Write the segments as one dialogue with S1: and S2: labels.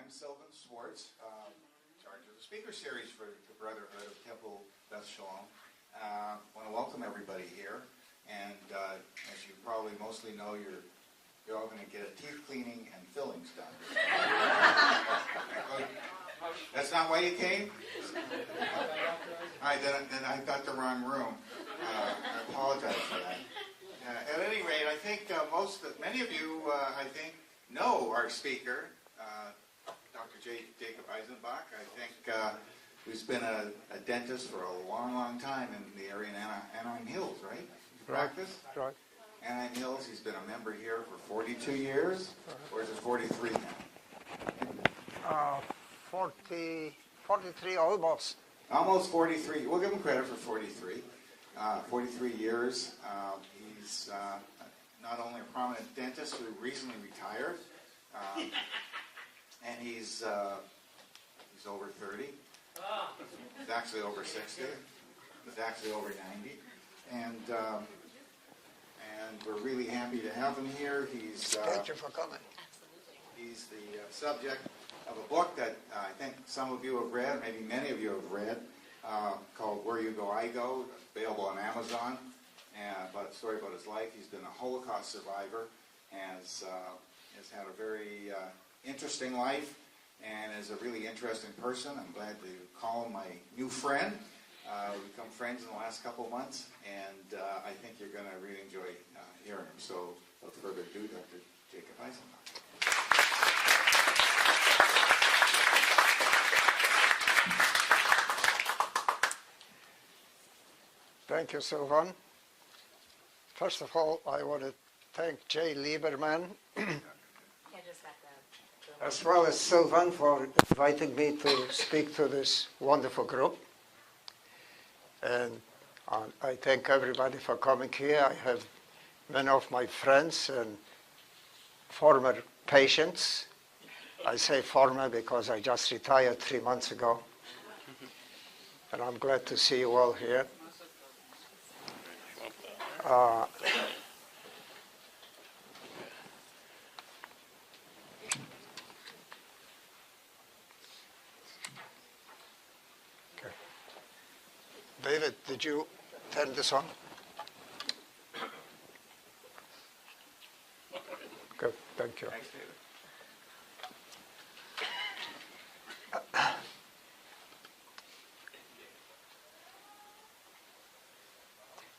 S1: I'm Sylvan Swartz, in charge of the speaker series for the Brotherhood of Temple Beth Sholom. I want to welcome everybody here, and as you probably mostly know, you're all going to get a teeth cleaning and fillings done. That's not why you came? Then I got the wrong room. I apologize for that. At any rate, I think many of you, I think, know our speaker, Dr. Jacob Eisenbach. I think who's been a dentist for a long, long time in the area in Anaheim Hills, right? Practice?
S2: Right.
S1: Anaheim Hills, he's been a member here for 42 years, or is it 43 now?
S2: 43 almost.
S1: Almost 43. We'll give him credit for 43. 43 years. He's not only a prominent dentist who recently retired, and he's over 30. He's actually over 60. He's actually over 90. And we're really happy to have him here.
S2: Thank you for coming.
S1: He's the subject of a book that I think some of you have read, maybe many of you have read, called Where You Go, I Go, available on Amazon, about a story about his life. He's been a Holocaust survivor, has had a very interesting life, and is a really interesting person. I'm glad to call him my new friend. We've become friends in the last couple of months, and I think you're going to really enjoy hearing him. So, without further ado, Dr. Jacob Eisenbach.
S2: Thank you, Sylvan. First of all, I want to thank Jay Lieberman, as well as Sylvan, for inviting me to speak to this wonderful group. And I thank everybody for coming here. I have many of my friends and former patients. I say former because I just retired 3 months ago. And I'm glad to see you all here. Okay. David, did you turn this on? Good, thank you.
S1: Thanks, David.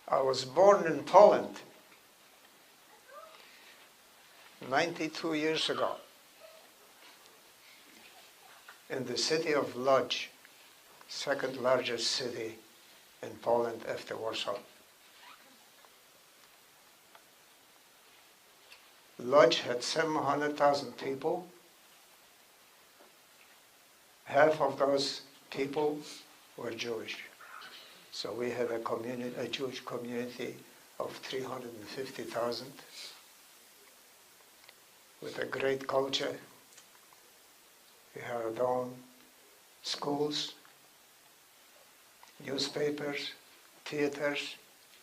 S2: I was born in Poland 92 years ago in the city of Łódź, second largest city in Poland after Warsaw. Łódź had 700,000 people. Half of those people were Jewish. So we had a Jewish community of 350,000 with a great culture. We had our own schools, newspapers, theaters,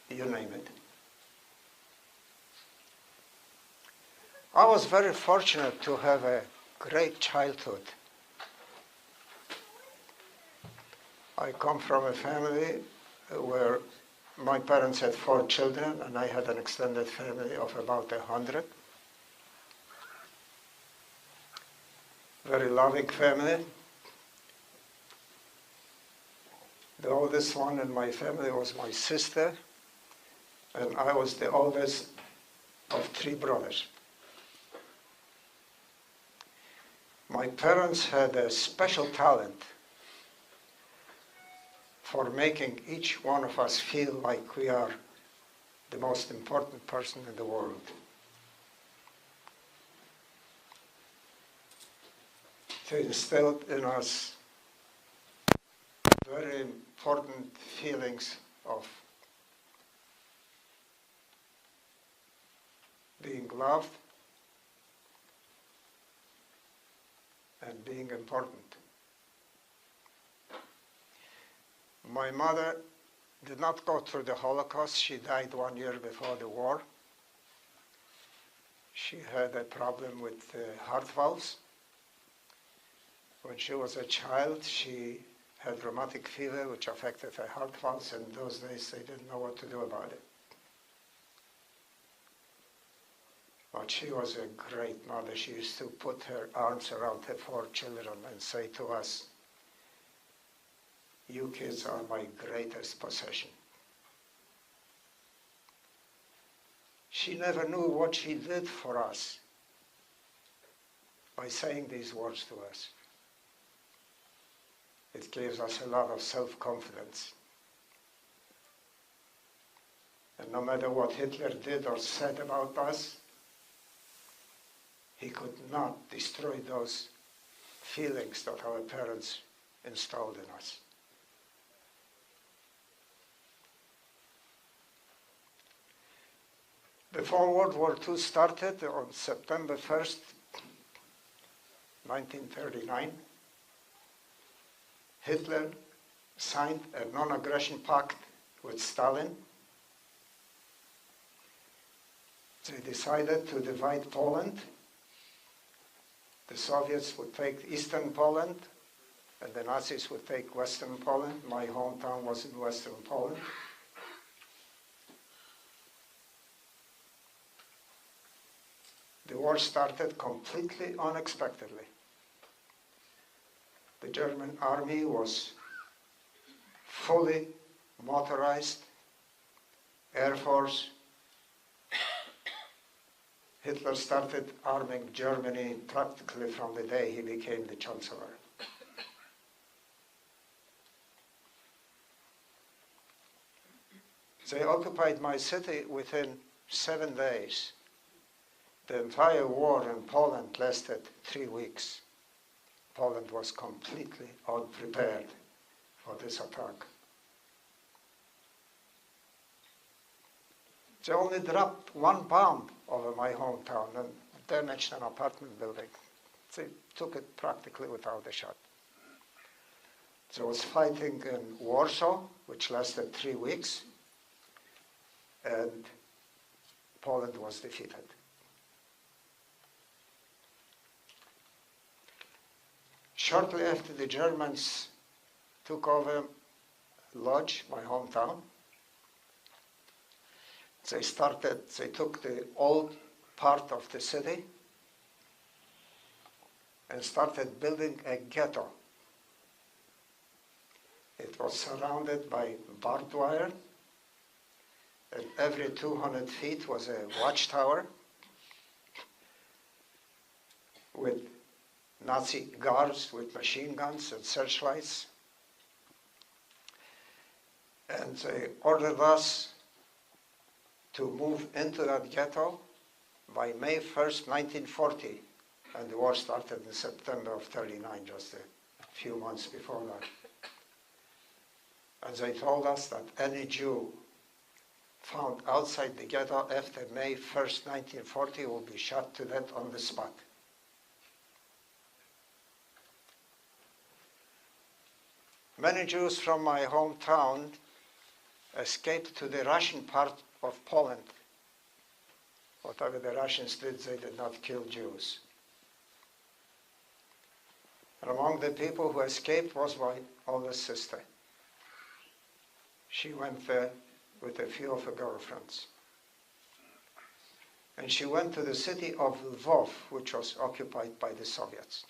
S2: you name it. I was very fortunate to have a great childhood. I come from a family where my parents had 4 children, and I had an extended family of about 100. Very loving family. The oldest one in my family was my sister, and I was the oldest of 3 brothers. My parents had a special talent for making each one of us feel like we are the most important person in the world. They instilled in us very important feelings of being loved and being important. My mother did not go through the Holocaust. She died 1 year before the war. She had a problem with heart valves, When she was a child, she had rheumatic fever, which affected her heart valves, and in those days they didn't know what to do about it. But she was a great mother. She used to put her arms around her 4 children and say to us, "You kids are my greatest possession." She never knew what she did for us by saying these words to us. It gives us a lot of self-confidence. And no matter what Hitler did or said about us, he could not destroy those feelings that our parents installed in us. Before World War II started, on September 1st, 1939, Hitler signed a non-aggression pact with Stalin. They decided to divide Poland. The Soviets would take Eastern Poland, and the Nazis would take Western Poland. My hometown was in Western Poland. The war started completely unexpectedly. The German army was fully motorized, Air Force. Hitler started arming Germany practically from the day he became the Chancellor. They occupied my city within 7 days. The entire war in Poland lasted 3 weeks. Poland was completely unprepared for this attack. They only dropped 1 bomb over my hometown and damaged an apartment building. They took it practically without a shot. There was fighting in Warsaw, which lasted 3 weeks, and Poland was defeated. Shortly after the Germans took over Lodz, my hometown, they took the old part of the city and started building a ghetto. It was surrounded by barbed wire, and every 200 feet was a watchtower with Nazi guards with machine guns and searchlights. And they ordered us to move into that ghetto by May 1st, 1940. And the war started in September of 39, just a few months before that. And they told us that any Jew found outside the ghetto after May 1st, 1940 will be shot to death on the spot. Many Jews from my hometown escaped to the Russian part of Poland. Whatever the Russians did, they did not kill Jews. And among the people who escaped was my oldest sister. She went there with a few of her girlfriends. And she went to the city of Lvov, which was occupied by the Soviets.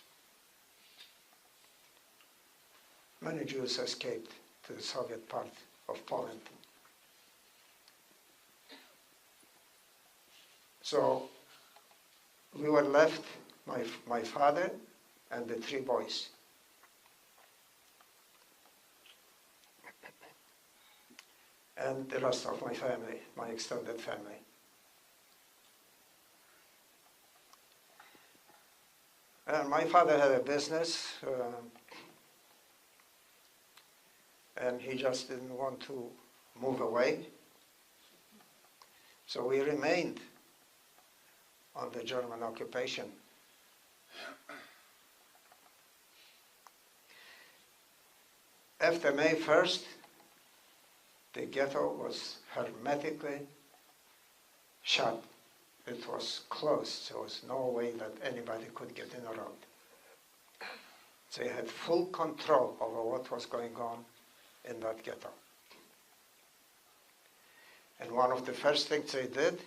S2: Many Jews escaped to the Soviet part of Poland. So we were left, my father and the 3 boys. And the rest of my family, my extended family. And my father had a business, and he just didn't want to move away. So we remained under German occupation. After May 1st, the ghetto was hermetically shut. It was closed. There was no way that anybody could get in or out. They had full control over what was going on in that ghetto. And one of the first things they did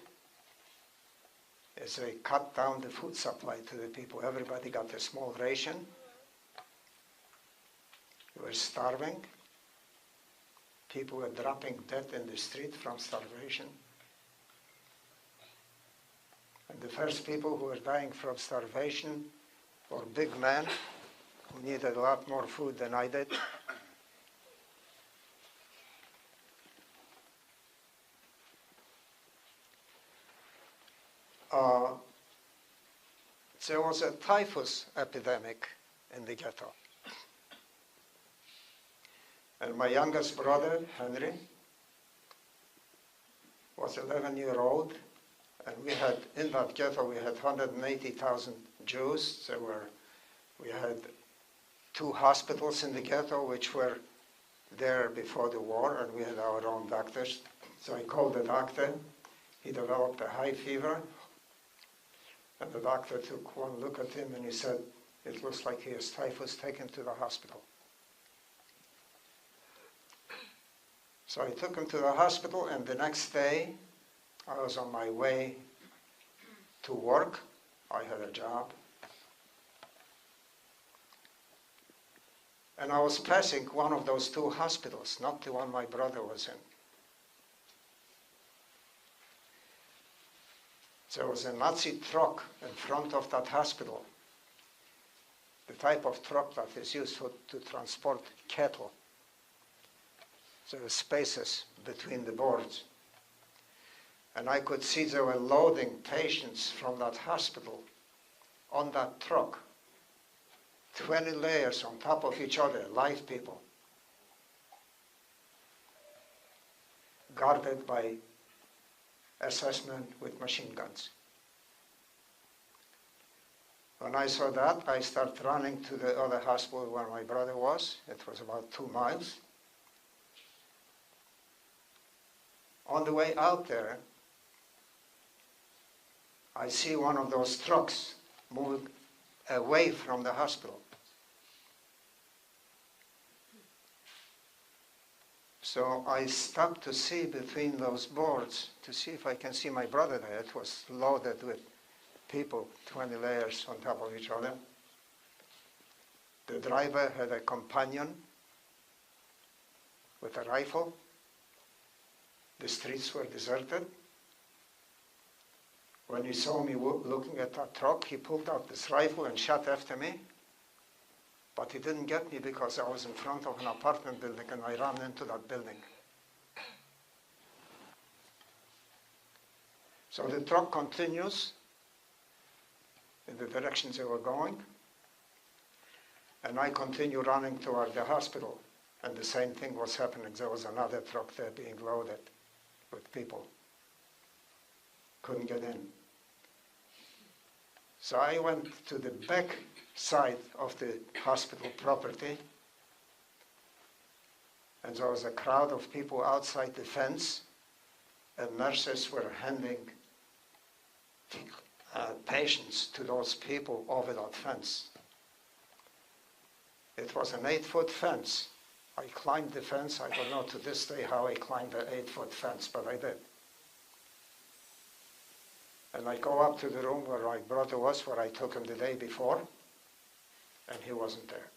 S2: is they cut down the food supply to the people. Everybody got a small ration. They were starving. People were dropping dead in the street from starvation. And the first people who were dying from starvation were big men who needed a lot more food than I did. There was a typhus epidemic in the ghetto. And my youngest brother, Henry, was 11-year-old, and we had, in that ghetto, we had 180,000 Jews. We had 2 hospitals in the ghetto, which were there before the war, and we had our own doctors. So I called the doctor. He developed a high fever, and the doctor took one look at him and he said, "It looks like he has typhus, take him to the hospital." So I took him to the hospital, and the next day I was on my way to work. I had a job. And I was passing one of those 2 hospitals, not the one my brother was in. There was a Nazi truck in front of that hospital, the type of truck that is used to transport cattle. There were spaces between the boards. And I could see they were loading patients from that hospital on that truck. 20 layers on top of each other, live people, guarded by SS men with machine guns. When I saw that, I started running to the other hospital where my brother was. It was about 2 miles. On the way out there, I see one of those trucks moving away from the hospital. So I stopped to see between those boards to see if I can see my brother there. It was loaded with people, 20 layers on top of each other. The driver had a companion with a rifle. The streets were deserted. When he saw me looking at that truck, he pulled out this rifle and shot after me. But he didn't get me because I was in front of an apartment building and I ran into that building. So the truck continues in the direction they were going, and I continue running toward the hospital. And the same thing was happening. There was another truck there being loaded with people. Couldn't get in. So I went to the back side of the hospital property, and there was a crowd of people outside the fence, and nurses were handing patients to those people over that fence. It was an 8-foot fence. I climbed the fence. I don't know to this day how I climbed an 8-foot fence, but I did. And I go up to the room where my brother was, where I took him the day before, and he wasn't there.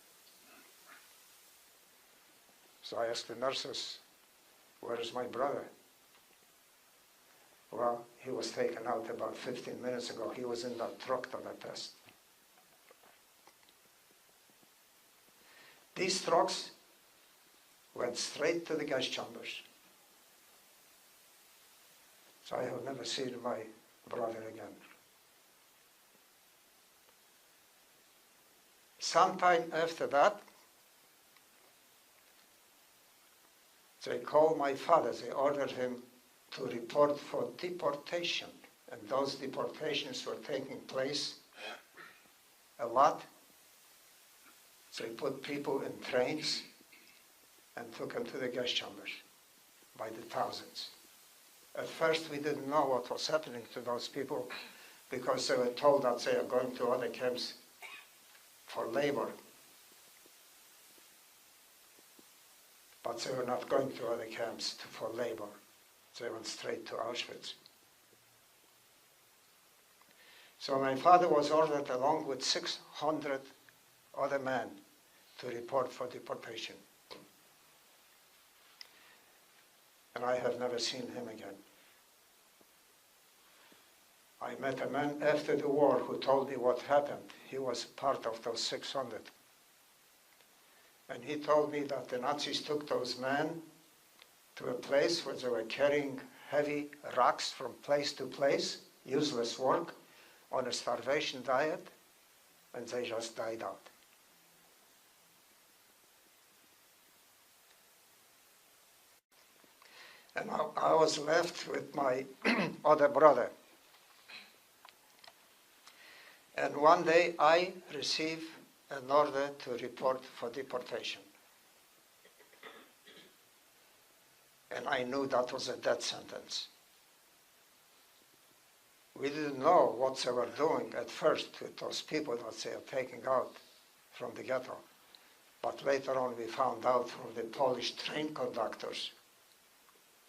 S2: So I asked the nurses, "Where is my brother?" "Well, he was taken out about 15 minutes ago. He was in that truck that I passed." These trucks went straight to the gas chambers. So I have never seen my brother again. Sometime after that, they called my father. They ordered him to report for deportation. And those deportations were taking place a lot. They put people in trains and took them to the gas chambers by the thousands. At first, we didn't know what was happening to those people because they were told that they are going to other camps for labor. but they were not going to other camps for labor. They went straight to Auschwitz. So my father was ordered along with 600 other men to report for deportation. And I have never seen him again. I met a man after the war who told me what happened. He was part of those 600. And he told me that the Nazis took those men to a place where they were carrying heavy rocks from place to place, useless work, on a starvation diet, and they just died out. And I was left with my other brother. And one day I received an order to report for deportation. And I knew that was a death sentence. We didn't know what they were doing at first with those people that they are taking out from the ghetto. But later on we found out from the Polish train conductors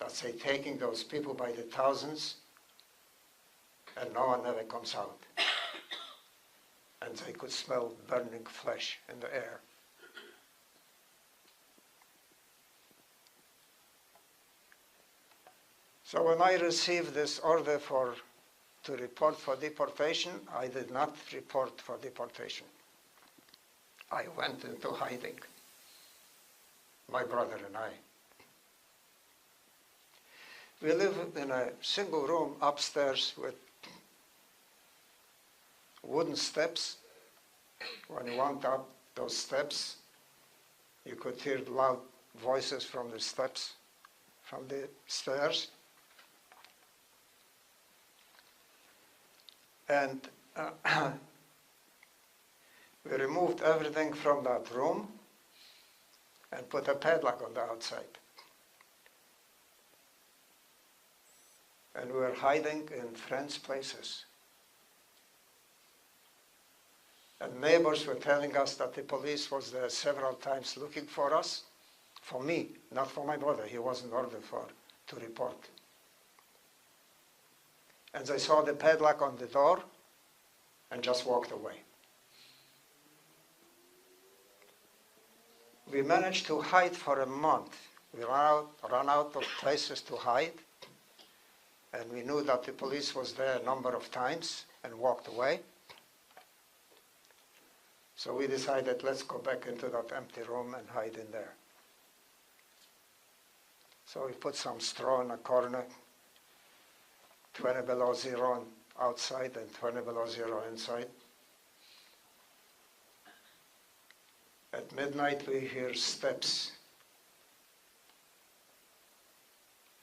S2: that they're taking those people by the thousands and no one ever comes out. And they could smell burning flesh in the air. So when I received this order to report for deportation, I did not report for deportation. I went into hiding, my brother and I. We live in a single room upstairs with wooden steps. When you went up those steps, you could hear loud voices from the steps, from the stairs. And we removed everything from that room and put a padlock on the outside. And we were hiding in friends' places. And neighbors were telling us that the police was there several times looking for us, for me, not for my brother. He wasn't ordered to report. And they saw the padlock on the door and just walked away. We managed to hide for a month. We ran out of places to hide, and we knew that the police was there a number of times and walked away. So we decided, let's go back into that empty room and hide in there. So we put some straw in a corner, 20 below zero outside and 20 below zero inside. At midnight we hear steps.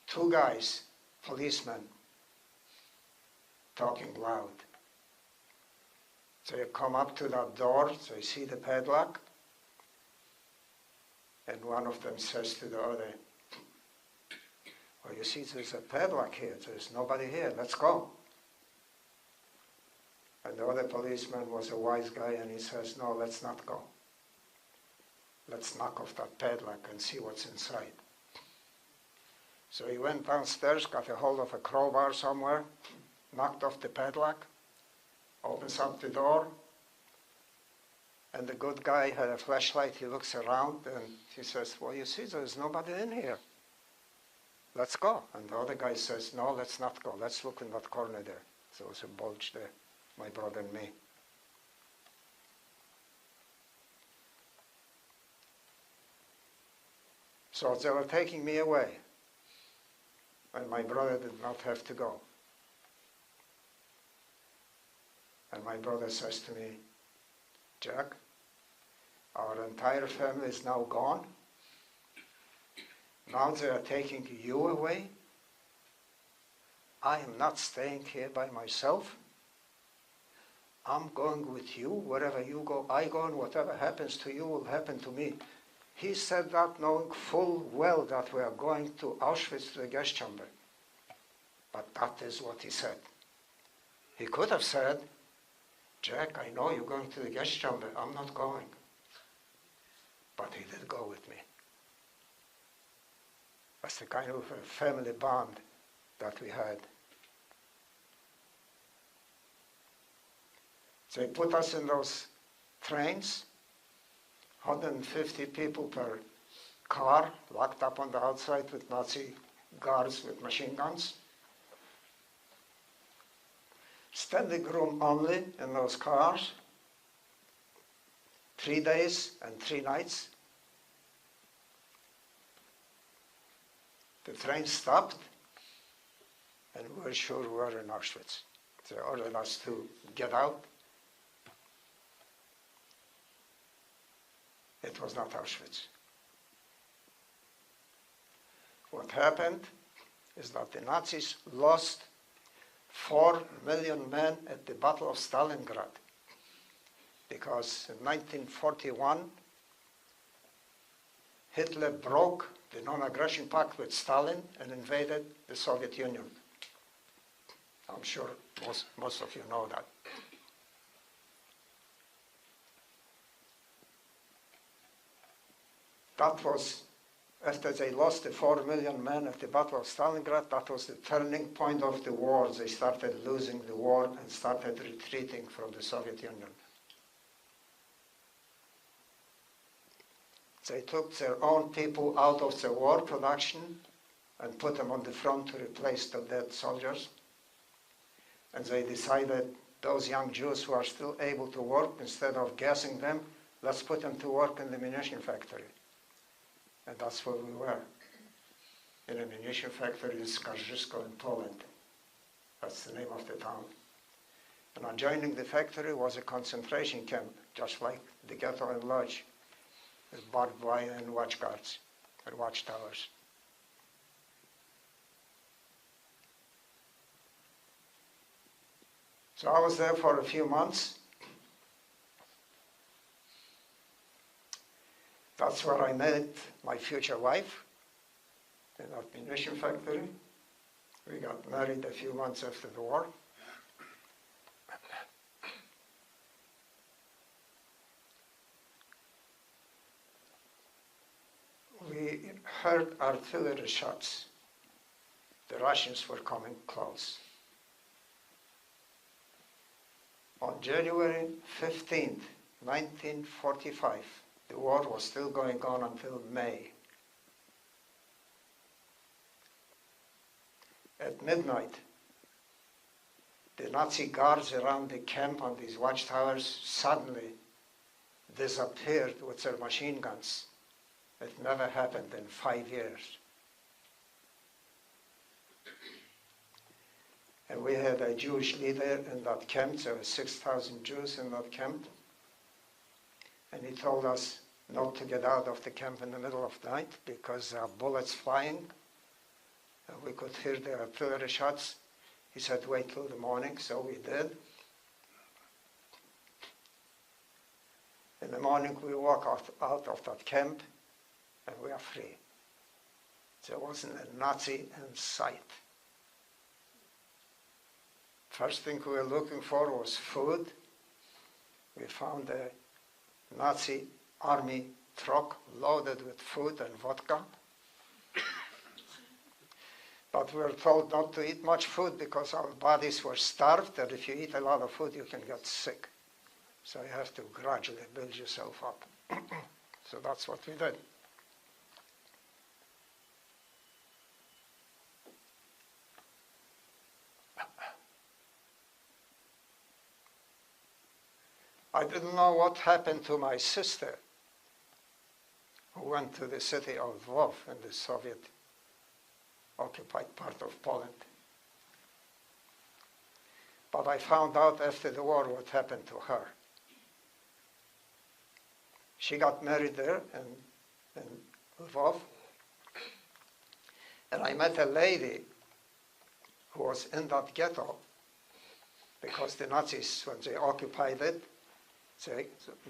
S2: Two guys, policemen, talking loud. They come up to that door, they see the padlock, and one of them says to the other, "Well, you see, there's a padlock here. There's nobody here. Let's go." And the other policeman was a wise guy, and he says, "No, let's not go. Let's knock off that padlock and see what's inside." So he went downstairs, got a hold of a crowbar somewhere, knocked off the padlock, opens up the door, and the good guy had a flashlight. He looks around and he says, "Well, you see, there's nobody in here. Let's go." And the other guy says, "No, let's not go. Let's look in that corner there." So there was a bulge there, my brother and me. So they were taking me away, and my brother did not have to go. And my brother says to me, "Jack, our entire family is now gone. Now they are taking you away. I am not staying here by myself. I'm going with you. Wherever you go, I go, and whatever happens to you will happen to me." He said that knowing full well that we are going to Auschwitz, to the gas chamber. But that is what he said. He could have said, "Jack, I know you're going to the gas chamber. I'm not going." But he did go with me. was a kind of a family bond that we had. They put us in those trains, 150 people per car, locked up on the outside with Nazi guards with machine guns. Standing room only in those cars, 3 days and 3 nights. The train stopped, and we were sure we were in Auschwitz. They ordered us to get out. It was not Auschwitz. What happened is that the Nazis lost 4 million men at the Battle of Stalingrad, because in 1941, Hitler broke the non-aggression pact with Stalin and invaded the Soviet Union. I'm sure most of you know that. That was, after they lost the 4 million men at the Battle of Stalingrad, that was the turning point of the war. They started losing the war and started retreating from the Soviet Union. They took their own people out of the war production and put them on the front to replace the dead soldiers. And they decided those young Jews who are still able to work, instead of gassing them, let's put them to work in the munition factory. And that's where we were, in a munition factory in Skarżysko in Poland. That's the name of the town. And adjoining the factory was a concentration camp, just like the ghetto in Lodz, with barbed wire and watch guards and watchtowers. So I was there for a few months. That's where I met my future wife, in that munition factory. We got married a few months after the war. We heard artillery shots. The Russians were coming close. On January 15th, 1945, the war was still going on until May. At midnight, the Nazi guards around the camp on these watchtowers suddenly disappeared with their machine guns. It never happened in 5 years. And we had a Jewish leader in that camp. There were 6,000 Jews in that camp. And he told us not to get out of the camp in the middle of the night because there are bullets flying. And we could hear the artillery shots. He said, wait till the morning, so we did. In the morning, we walk out of that camp, and we are free. There wasn't a Nazi in sight. First thing we were looking for was food. We found a Nazi army truck loaded with food and vodka. But we were told not to eat much food because our bodies were starved, and if you eat a lot of food, you can get sick. So you have to gradually build yourself up. So that's what we did. I didn't know what happened to my sister, who went to the city of Lwów in the Soviet-occupied part of Poland. But I found out after the war what happened to her. She got married there in Lwów, and I met a lady who was in that ghetto because the Nazis, when they occupied it,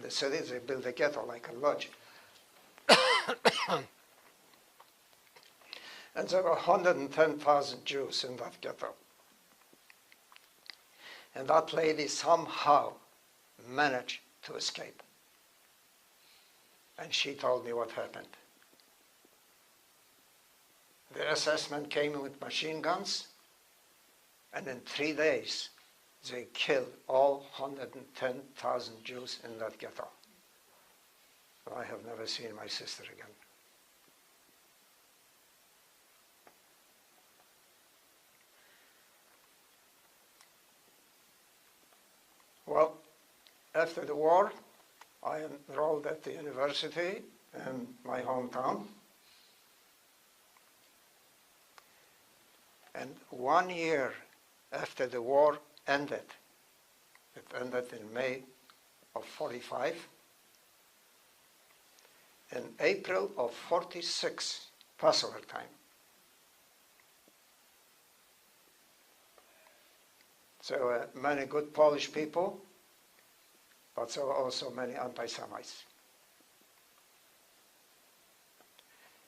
S2: the city, they built a ghetto like a lodge. And there were 110,000 Jews in that ghetto. And that lady somehow managed to escape. And she told me what happened. The SS men came with machine guns, and in 3 days, they killed all 110,000 Jews in that ghetto. I have never seen my sister again. Well, after the war, I enrolled at the university in my hometown. And 1 year after the war ended, it ended in May of 45, in April of 46, Passover time. So many good Polish people, but so also many anti-Semites.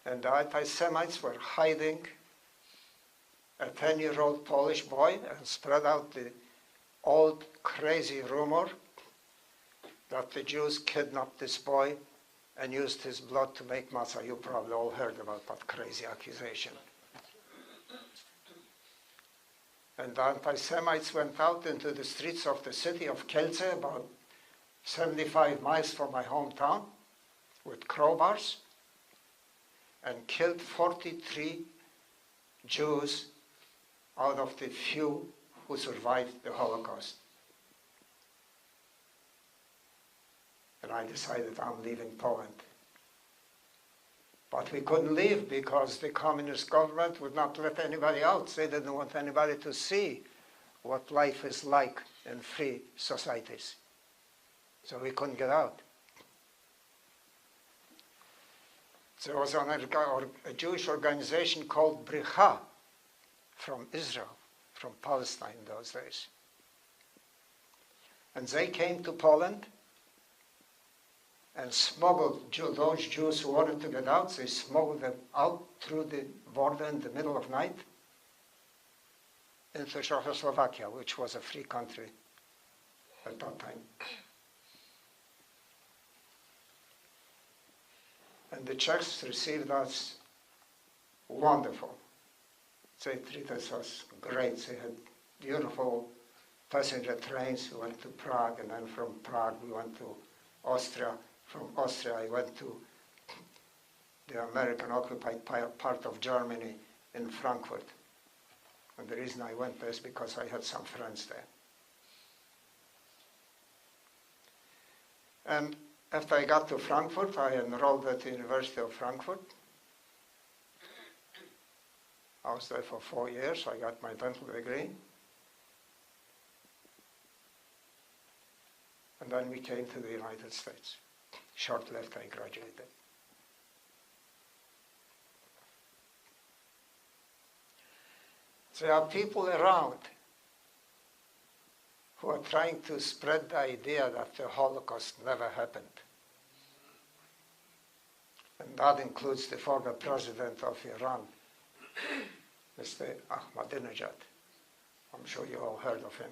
S2: And the anti-Semites were hiding a 10-year-old Polish boy and spread out the old crazy rumor that the Jews kidnapped this boy and used his blood to make matzah. You probably all heard about that crazy accusation. And the anti-Semites went out into the streets of the city of Kielce, about 75 miles from my hometown, with crowbars, and killed 43 Jews out of the few who survived the Holocaust. And I decided I'm leaving Poland. But we couldn't leave because the communist government would not let anybody out. They didn't want anybody to see what life is like in free societies. So we couldn't get out. There was a Jewish organization called Bricha from Israel, from Palestine in those days. And they came to Poland and smuggled those Jews who wanted to get out. They smuggled them out through the border in the middle of night into Czechoslovakia, which was a free country at that time. And the Czechs received us wonderful. They treated us great. They had beautiful passenger trains. We went to Prague, and then from Prague we went to Austria. From Austria I went to the American-occupied part of Germany in Frankfurt. And the reason I went there is because I had some friends there. And after I got to Frankfurt, I enrolled at the University of Frankfurt. I was there for 4 years. I got my dental degree. And then we came to the United States. Shortly after I graduated. There are people around who are trying to spread the idea that the Holocaust never happened. And that includes the former president of Iran, Mr. Ahmadinejad. I'm sure you all heard of him.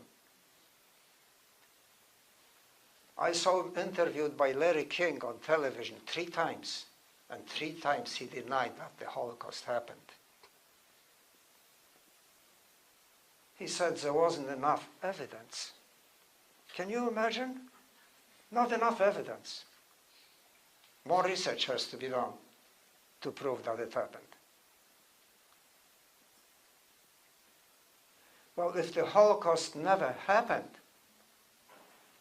S2: I saw him interviewed by Larry King on television 3 times, and 3 times he denied that the Holocaust happened. He said there wasn't enough evidence. Can you imagine? Not enough evidence. More research has to be done to prove that it happened. Well, if the Holocaust never happened,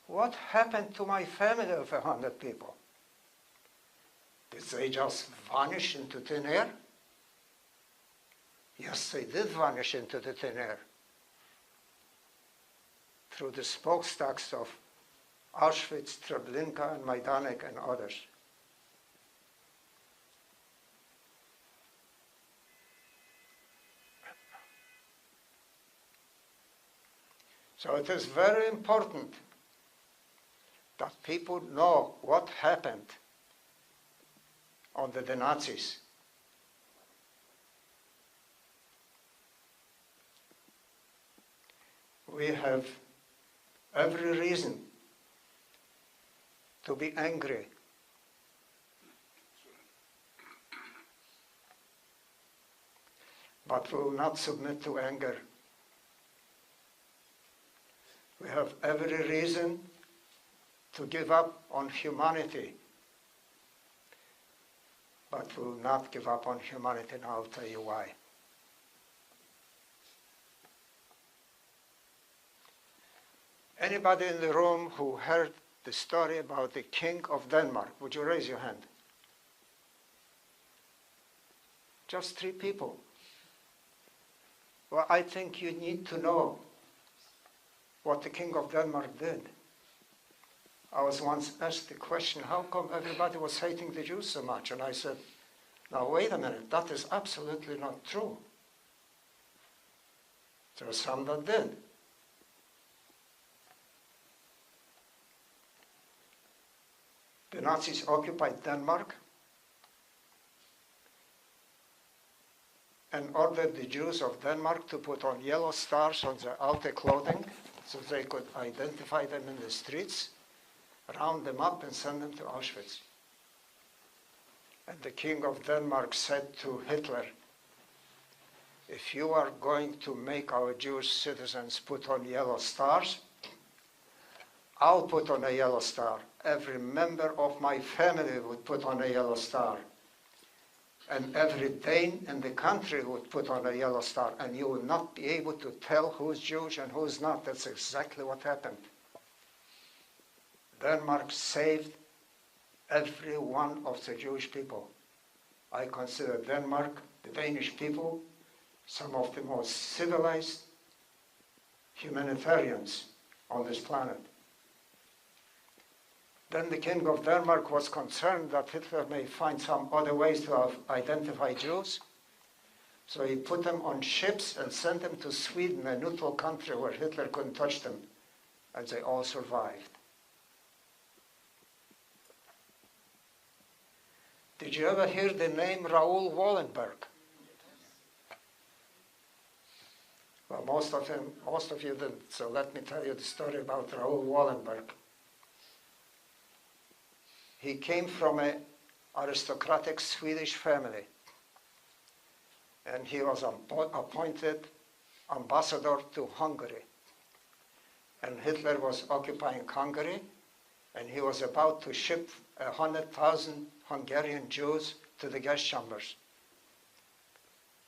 S2: what happened to my family of 100 people? Did they just vanish into thin air? Yes, they did vanish into the thin air. Through the smokestacks of Auschwitz, Treblinka, and Majdanek, and others. So it is very important that people know what happened under the Nazis. We have every reason to be angry. but we will not submit to anger. We have every reason to give up on humanity, but we will not give up on humanity, and I'll tell you why. Anybody in the room who heard the story about the King of Denmark? Would you raise your hand? Just 3 people. Well, I think you need to know what the King of Denmark did. I was once asked the question, how come everybody was hating the Jews so much? And I said, now wait a minute, that is absolutely not true. There were some that did. The Nazis occupied Denmark and ordered the Jews of Denmark to put on yellow stars on their outer clothing so they could identify them in the streets, round them up and send them to Auschwitz. And the King of Denmark said to Hitler, if you are going to make our Jewish citizens put on yellow stars, I'll put on a yellow star. Every member of my family would put on a yellow star. And every Dane in the country would put on a yellow star. And you would not be able to tell who's Jewish and who's not. That's exactly what happened. Denmark saved every one of the Jewish people. I consider Denmark, the Danish people, some of the most civilized humanitarians on this planet. Then the King of Denmark was concerned that Hitler may find some other ways to identify Jews. So he put them on ships and sent them to Sweden, a neutral country where Hitler couldn't touch them. And they all survived. Did you ever hear the name Raoul Wallenberg? Well, most of you didn't. So let me tell you the story about Raoul Wallenberg. He came from an aristocratic Swedish family, and he was appointed ambassador to Hungary. And Hitler was occupying Hungary, and he was about to ship 100,000 Hungarian Jews to the gas chambers.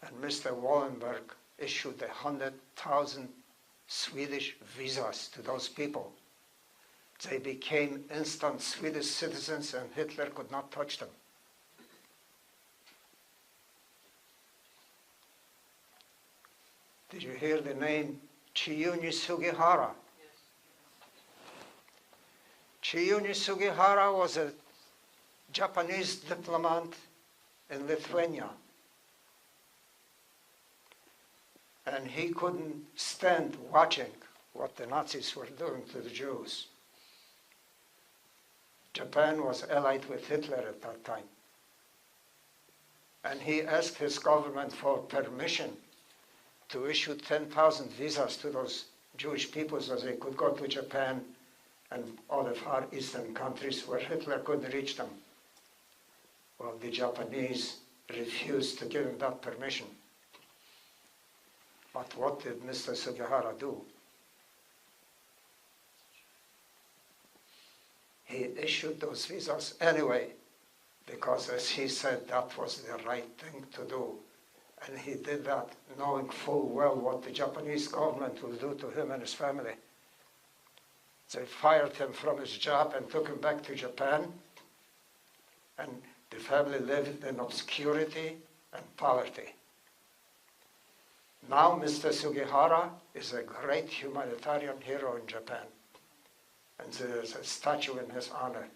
S2: And Mr. Wallenberg issued 100,000 Swedish visas to those people. They became instant Swedish citizens, and Hitler could not touch them. Did you hear the name Chiyumi Sugihara? Yes. Chiyumi Sugihara was a Japanese diplomat in Lithuania. And he couldn't stand watching what the Nazis were doing to the Jews. Japan was allied with Hitler at that time. And he asked his government for permission to issue 10,000 visas to those Jewish people so they could go to Japan and other Far Eastern countries where Hitler couldn't reach them. Well, the Japanese refused to give him that permission. But what did Mr. Sugihara do? He issued those visas anyway, because as he said, that was the right thing to do. And he did that knowing full well what the Japanese government will do to him and his family. They fired him from his job and took him back to Japan. And the family lived in obscurity and poverty. Now Mr. Sugihara is a great humanitarian hero in Japan. And there is a statue in his honor.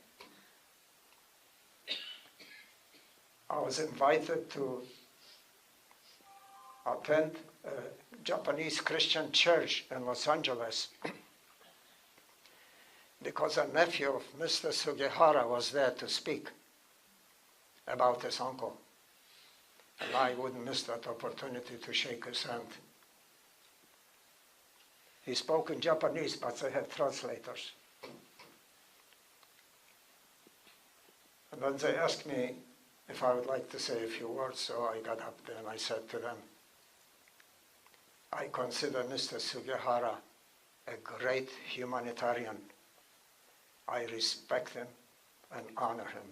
S2: I was invited to attend a Japanese Christian church in Los Angeles because a nephew of Mr. Sugihara was there to speak about his uncle. And I wouldn't miss that opportunity to shake his hand. He spoke in Japanese, but they had translators. And then they asked me if I would like to say a few words, so I got up there and I said to them, I consider Mr. Sugihara a great humanitarian. I respect him and honor him.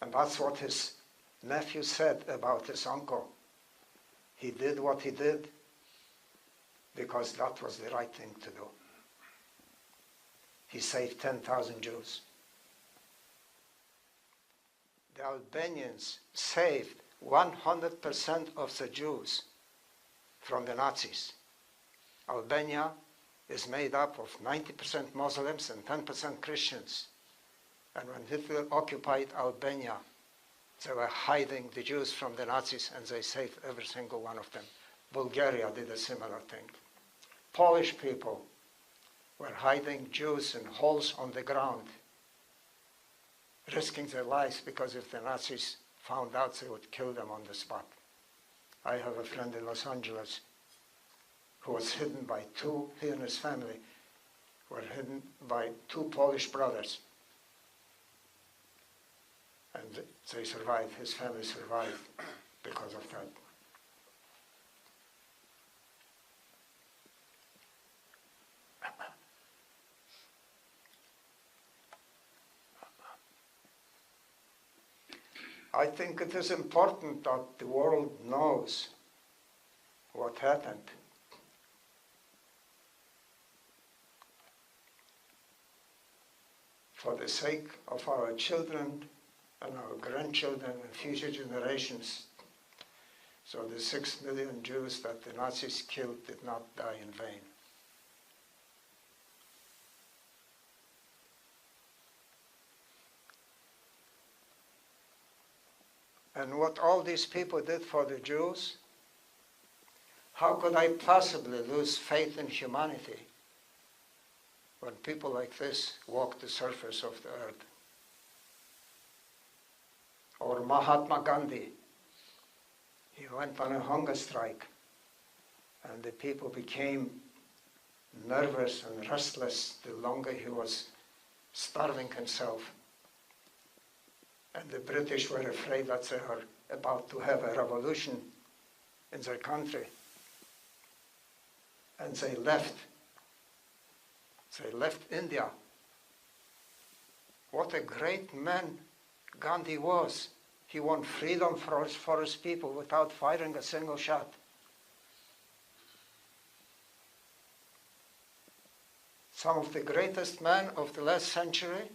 S2: And that's what his nephew said about his uncle. He did what he did because that was the right thing to do. He saved 10,000 Jews. The Albanians saved 100% of the Jews from the Nazis. Albania is made up of 90% Muslims and 10% Christians. And when Hitler occupied Albania, they were hiding the Jews from the Nazis, and they saved every single one of them. Bulgaria did a similar thing. Polish people were hiding Jews in holes on the ground, risking their lives, because if the Nazis found out, they would kill them on the spot. I have a friend in Los Angeles who was hidden by he and his family were hidden by 2 Polish brothers. And they survived, his family survived because of that. I think it is important that the world knows what happened. For the sake of our children and our grandchildren and future generations, so the 6 million Jews that the Nazis killed did not die in vain. And what all these people did for the Jews, how could I possibly lose faith in humanity when people like this walk the surface of the earth? Or Mahatma Gandhi, he went on a hunger strike, and the people became nervous and restless the longer he was starving himself. And the British were afraid that they were about to have a revolution in their country. And they left. They left India. What a great man Gandhi was. He won freedom for his people without firing a single shot. Some of the greatest men of the last century,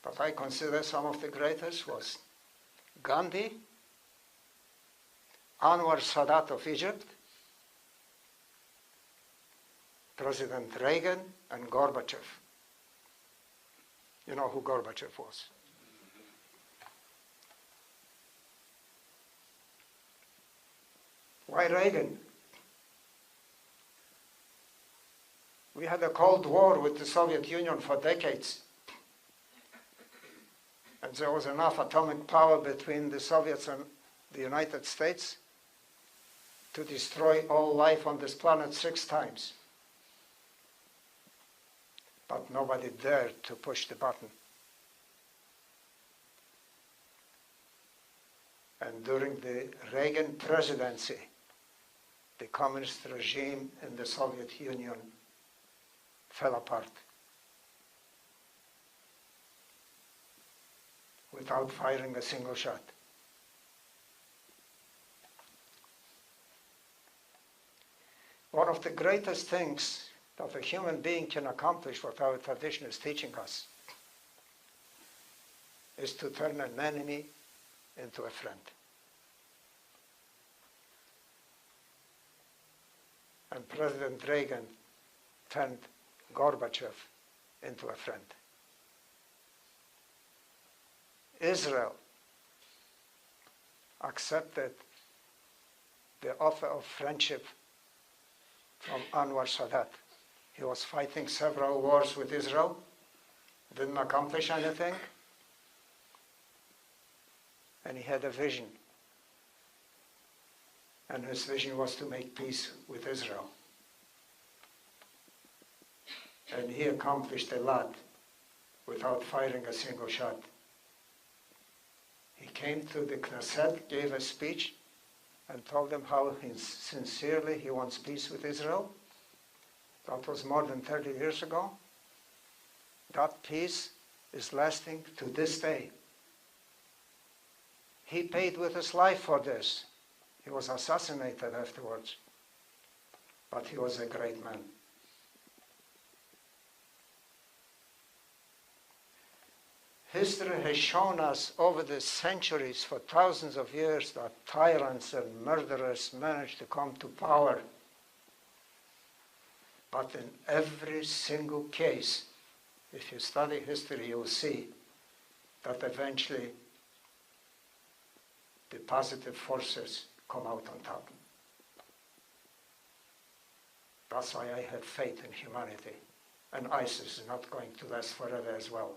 S2: but I consider some of the greatest, was Gandhi, Anwar Sadat of Egypt, President Reagan, and Gorbachev. You know who Gorbachev was. Why Reagan? We had a Cold War with the Soviet Union for decades. And there was enough atomic power between the Soviets and the United States to destroy all life on this planet 6 times. But nobody dared to push the button. And during the Reagan presidency, the communist regime in the Soviet Union fell apart without firing a single shot. One of the greatest things that a human being can accomplish, what our tradition is teaching us, is to turn an enemy into a friend. And President Reagan turned Gorbachev into a friend. Israel accepted the offer of friendship from Anwar Sadat. He was fighting several wars with Israel, didn't accomplish anything, and he had a vision. And his vision was to make peace with Israel. And he accomplished a lot without firing a single shot. He came to the Knesset, gave a speech, and told them how sincerely he wants peace with Israel. That was more than 30 years ago. That peace is lasting to this day. He paid with his life for this. He was assassinated afterwards. But he was a great man. History has shown us over the centuries, for thousands of years, that tyrants and murderers managed to come to power. But in every single case, if you study history, you'll see that eventually the positive forces come out on top. That's why I have faith in humanity. And ISIS is not going to last forever as well.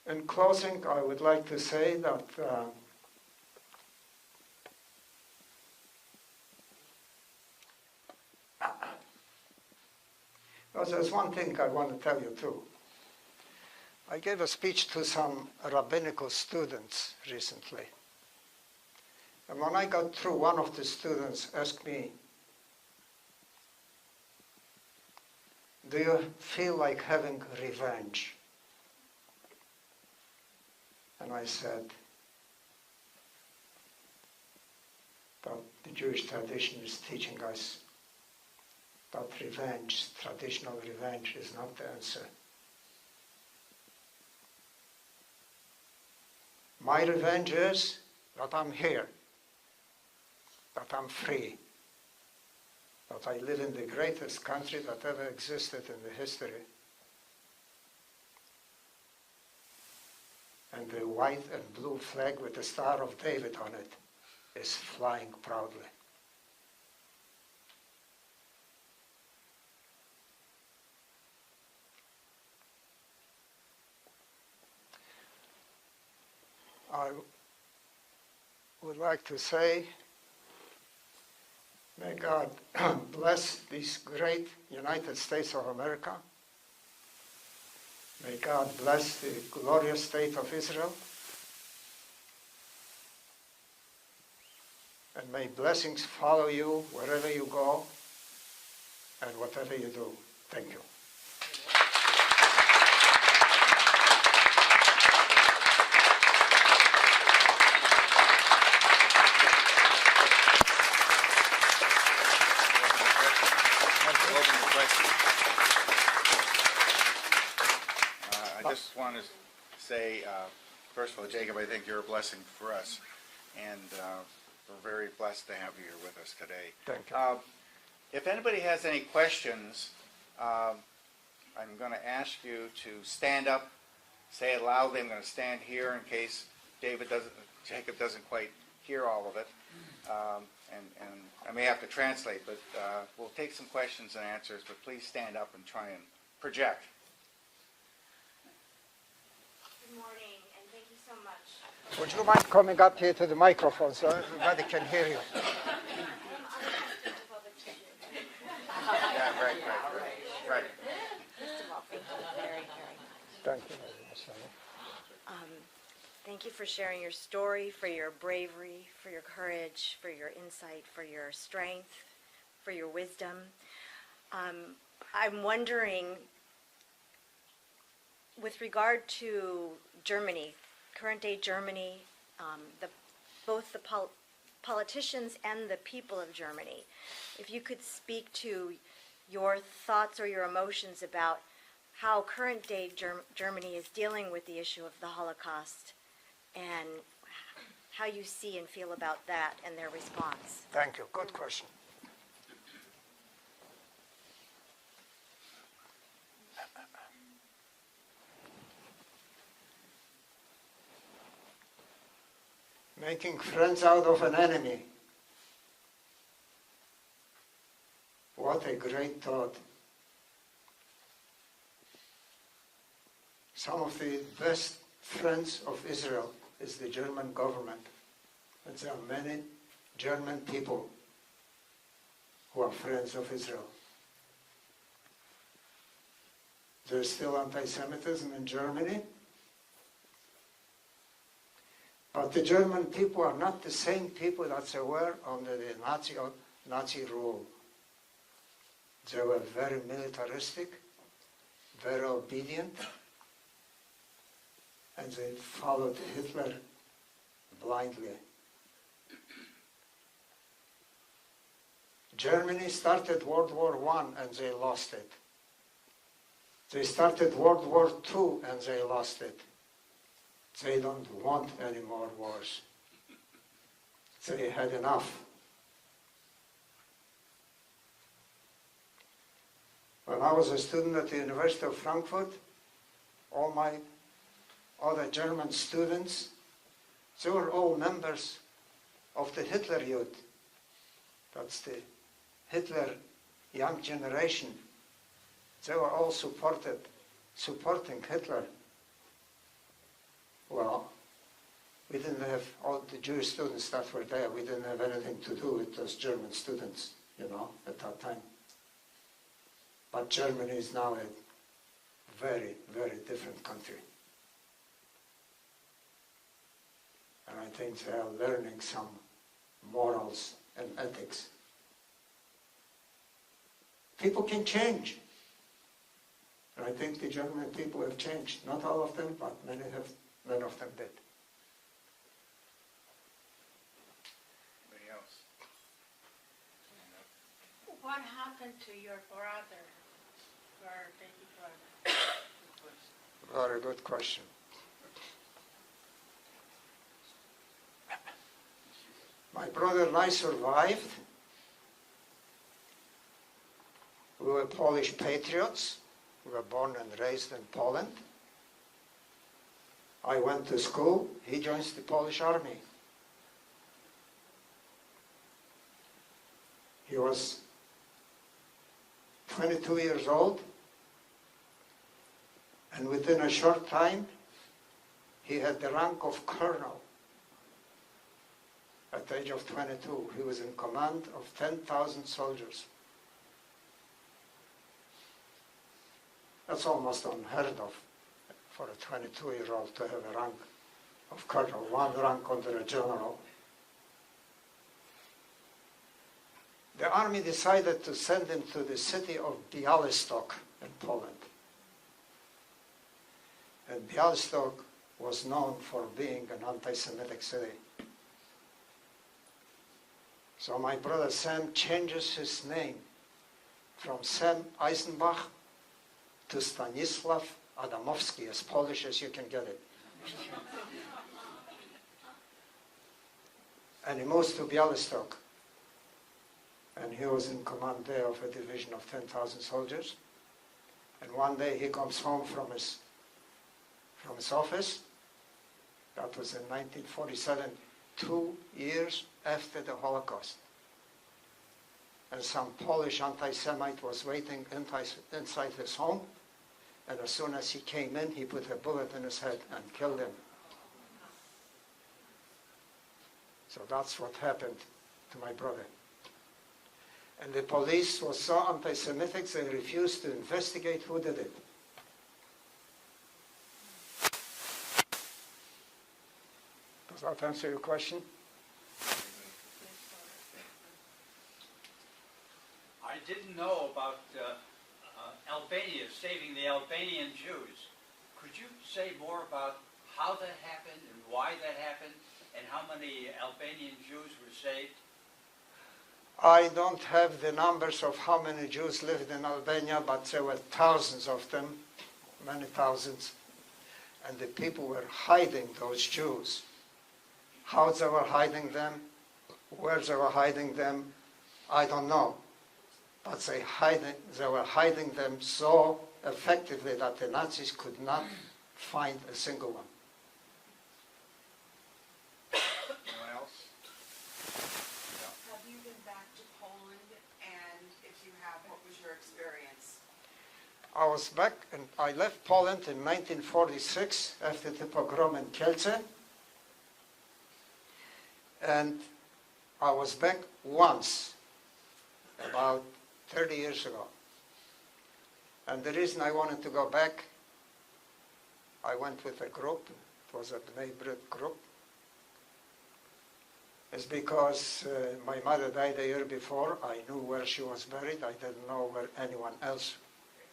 S2: In closing, I would like to say that there's one thing I want to tell you too. I gave a speech to some rabbinical students recently. And when I got through, one of the students asked me, "Do you feel like having revenge?" And I said that the Jewish tradition is teaching us that revenge, traditional revenge, is not the answer. My revenge is that I'm here, that I'm free, that I live in the greatest country that ever existed in the history. And the white and blue flag with the Star of David on it is flying proudly. I would like to say, may God bless this great United States of America. May God bless the glorious state of Israel. And may blessings follow you wherever you go and whatever you do. Thank you.
S1: I just want to say, first of all, Jacob, I think you're a blessing for us, and we're very blessed to have you here with us today.
S2: Thank you.
S1: If anybody has any questions, I'm going to ask you to stand up, say it loudly. I'm going to stand here in case Jacob doesn't quite hear all of it, and I may have to translate, but we'll take some questions and answers, but please stand up and try and project.
S3: Good morning, and thank you so much.
S2: Would you mind coming up here to the microphone so everybody can hear you?
S1: Yeah, right.
S3: First of all, thank you very, very much.
S2: Thank you very much, Sally.
S3: Thank you for sharing your story, for your bravery, for your courage, for your insight, for your strength, for your wisdom. I'm wondering, with regard to Germany, current-day Germany, both the politicians and the people of Germany, if you could speak to your thoughts or your emotions about how current-day Germany is dealing with the issue of the Holocaust and how you see and feel about that and their response.
S2: Thank you. Good question. Making friends out of an enemy. What a great thought. Some of the best friends of Israel is the German government. And there are many German people who are friends of Israel. There's still anti-Semitism in Germany. But the German people are not the same people that they were under the Nazi rule. They were very militaristic, very obedient, and they followed Hitler blindly. Germany started World War I and they lost it. They started World War II and they lost it. They don't want any more wars. They had enough. When I was a student at the University of Frankfurt, all my other German students, they were all members of the Hitler Youth. That's the Hitler young generation. They were all supporting Hitler. Well, we didn't have, all the Jewish students that were there, we didn't have anything to do with those German students, at that time. But Germany is now a very, very different country. And I think they are learning some morals and ethics. People can change. And I think the German people have changed. Not all of them, but many of them did.
S1: Anybody else?
S4: What happened to your brother, your baby brother?
S2: Very good question. My brother and I survived. We were Polish patriots. We were born and raised in Poland. I went to school. He joins the Polish army. He was 22 years old, and within a short time, he had the rank of colonel. At the age of 22, he was in command of 10,000 soldiers. That's almost unheard of for a 22-year-old to have a rank of colonel, one rank under a general. The army decided to send him to the city of Białystok in Poland. And Białystok was known for being an anti-Semitic city. So my brother Sam changes his name from Sam Eisenbach to Stanisław Adamowski, as Polish as you can get it. And he moves to Białystok. And he was in command there of a division of 10,000 soldiers. And one day he comes home from his office. That was in 1947, 2 years after the Holocaust. And some Polish anti-Semite was waiting inside his home. And as soon as he came in, he put a bullet in his head and killed him. So that's what happened to my brother. And the police was so anti-Semitic, they refused to investigate who did it. Does that answer your question?
S5: I didn't know about Albania, saving the Albanian Jews. Could you say more about how that happened and why that happened and how many Albanian Jews were saved?
S2: I don't have the numbers of how many Jews lived in Albania, but there were thousands of them, many thousands. And the people were hiding those Jews. How they were hiding them, where they were hiding them, I don't know. But they were hiding them so effectively that the Nazis could not find a single one.
S1: Anyone else?
S6: Have you been back to Poland, and if you have, what was your experience?
S2: I was back, and I left Poland in 1946 after the pogrom in Kielce. And I was back once, about 30 years ago. And the reason I wanted to go back, I went with a group, it was a neighborhood group, is because my mother died a year before. I knew where she was buried. I didn't know where anyone else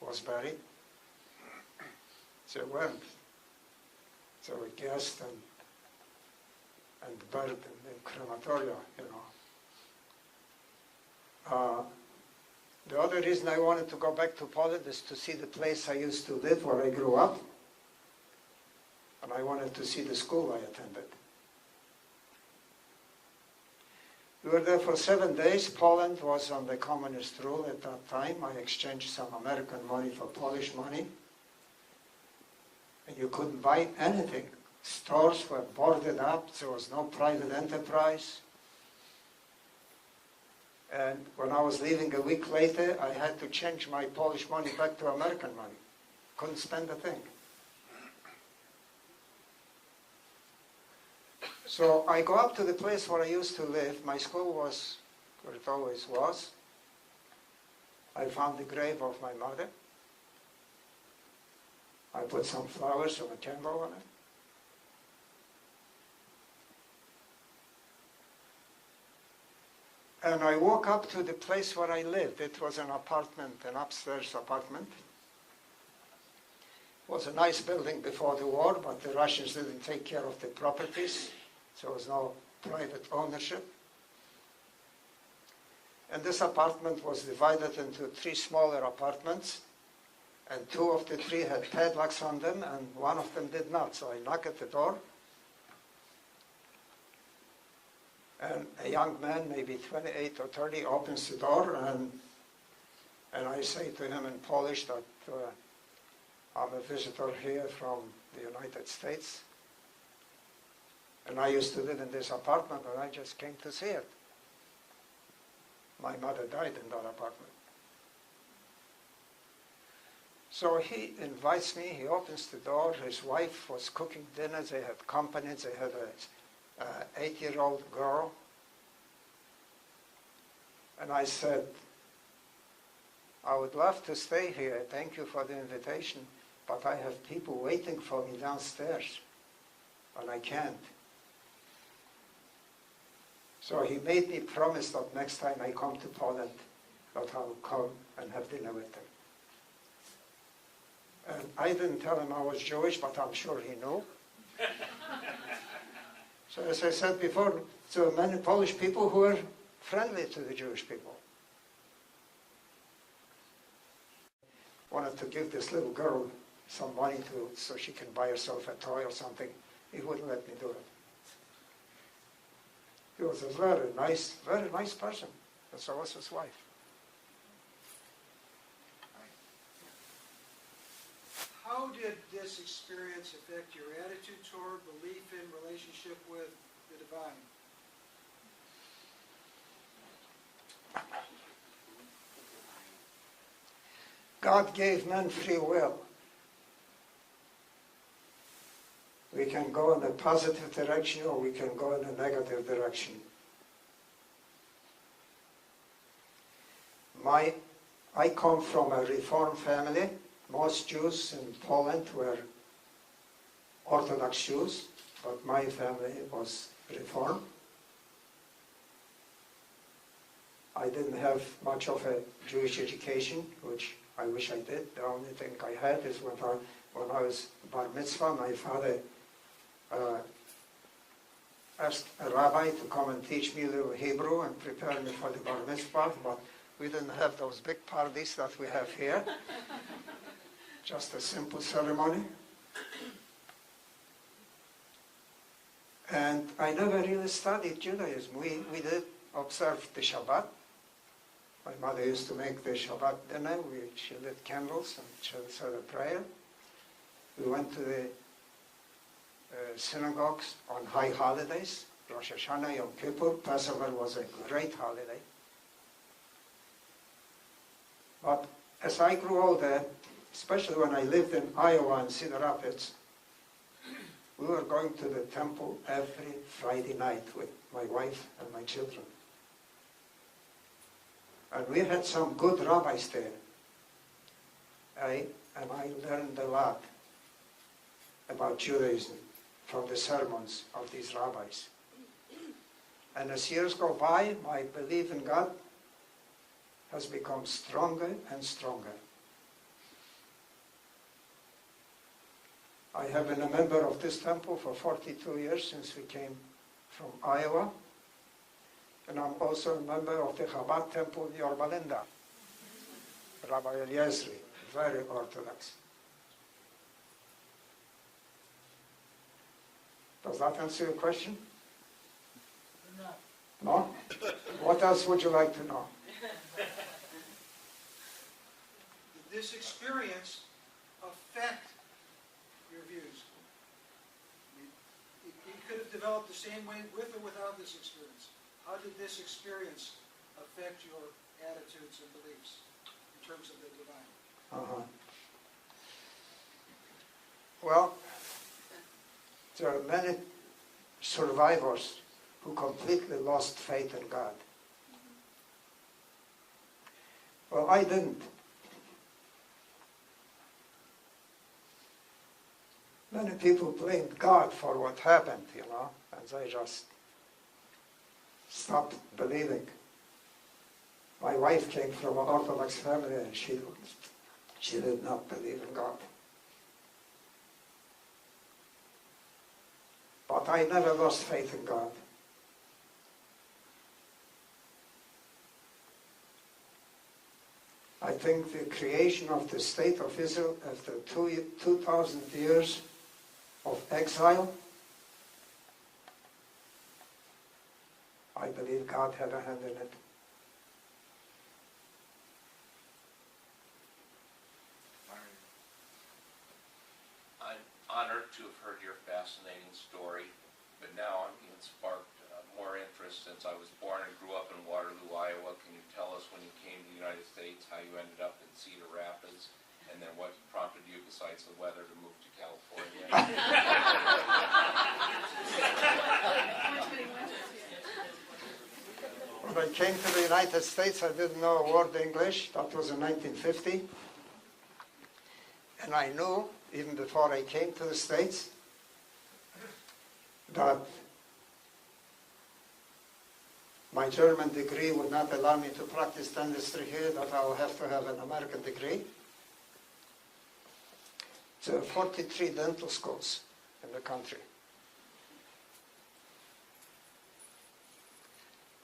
S2: was buried. So we went. So we guessed and buried in the crematoria, you know. The other reason I wanted to go back to Poland is to see the place I used to live, where I grew up. And I wanted to see the school I attended. We were there for 7 days. Poland was on the communist rule at that time. I exchanged some American money for Polish money. And you couldn't buy anything. Stores were boarded up. There was no private enterprise. And when I was leaving a week later, I had to change my Polish money back to American money. Couldn't spend a thing. So I go up to the place where I used to live. My school was where it always was. I found the grave of my mother. I put some flowers and a candle on it. And I walk up to the place where I lived. It was an apartment, an upstairs apartment. It was a nice building before the war, but the Russians didn't take care of the properties. So there was no private ownership. And this apartment was divided into 3 smaller apartments, and 2 of the 3 had padlocks on them, and 1 of them did not. So I knock at the door, and a young man, maybe 28 or 30, opens the door, and I say to him in Polish that I'm a visitor here from the United States. And I used to live in this apartment, and I just came to see it. My mother died in that apartment. So he invites me, he opens the door, his wife was cooking dinner, they had company, they had a 8-year-old girl. And I said, I would love to stay here, thank you for the invitation, but I have people waiting for me downstairs, and I can't. So he made me promise that next time I come to Poland, that I will come and have dinner with him. And I didn't tell him I was Jewish, but I'm sure he knew. So as I said before, there were many Polish people who were friendly to the Jewish people. Wanted to give this little girl some money so she can buy herself a toy or something. He wouldn't let me do it. He was a very nice person, and so was his wife.
S7: How did this experience affect your attitude toward, belief in, relationship with the divine?
S2: God gave man free will. We can go in a positive direction or we can go in a negative direction. I come from a Reformed family. Most Jews in Poland were Orthodox Jews, but my family was Reformed. I didn't have much of a Jewish education, which I wish I did. The only thing I had is when I was bar mitzvah, my father asked a rabbi to come and teach me a little Hebrew and prepare me for the bar mitzvah, but we didn't have those big parties that we have here. Just a simple ceremony. And I never really studied Judaism. We did observe the Shabbat. My mother used to make the Shabbat dinner. She lit candles and she said a prayer. We went to the synagogues on high holidays. Rosh Hashanah, Yom Kippur, Passover was a great holiday. But as I grew older, especially when I lived in Iowa and Cedar Rapids, we were going to the temple every Friday night with my wife and my children. And we had some good rabbis there. I learned a lot about Judaism from the sermons of these rabbis. And as years go by, my belief in God has become stronger and stronger. I have been a member of this temple for 42 years since we came from Iowa. And I'm also a member of the Chabad temple in Yorba Linda. Rabbi Eliezri, very Orthodox. Does that answer your question?
S4: No.
S2: No? What else would you like to know?
S7: Did this experience affect your views? You could have developed the same way with or without this experience. How did this experience affect your attitudes and beliefs in terms of the divine?
S2: Uh-huh. Well, there are many survivors who completely lost faith in God. Well, I didn't. Many people blamed God for what happened, and they just stopped believing. My wife came from an Orthodox family and she did not believe in God. But I never lost faith in God. I think the creation of the state of Israel after 2,000 years of exile, I believe God had a hand in it.
S8: I'm honored to have heard your fascinating story, but now I'm being sparked more interest since I was born and grew up in Waterloo, Iowa. Can you tell us when you came to the United States how you ended up in Cedar Rapids, and then what prompted you, besides the weather, to move to California?
S2: When I came to the United States, I didn't know a word English. That was in 1950. And I knew, even before I came to the States, that my German degree would not allow me to practice dentistry here, that I will have to have an American degree. There are 43 dental schools in the country.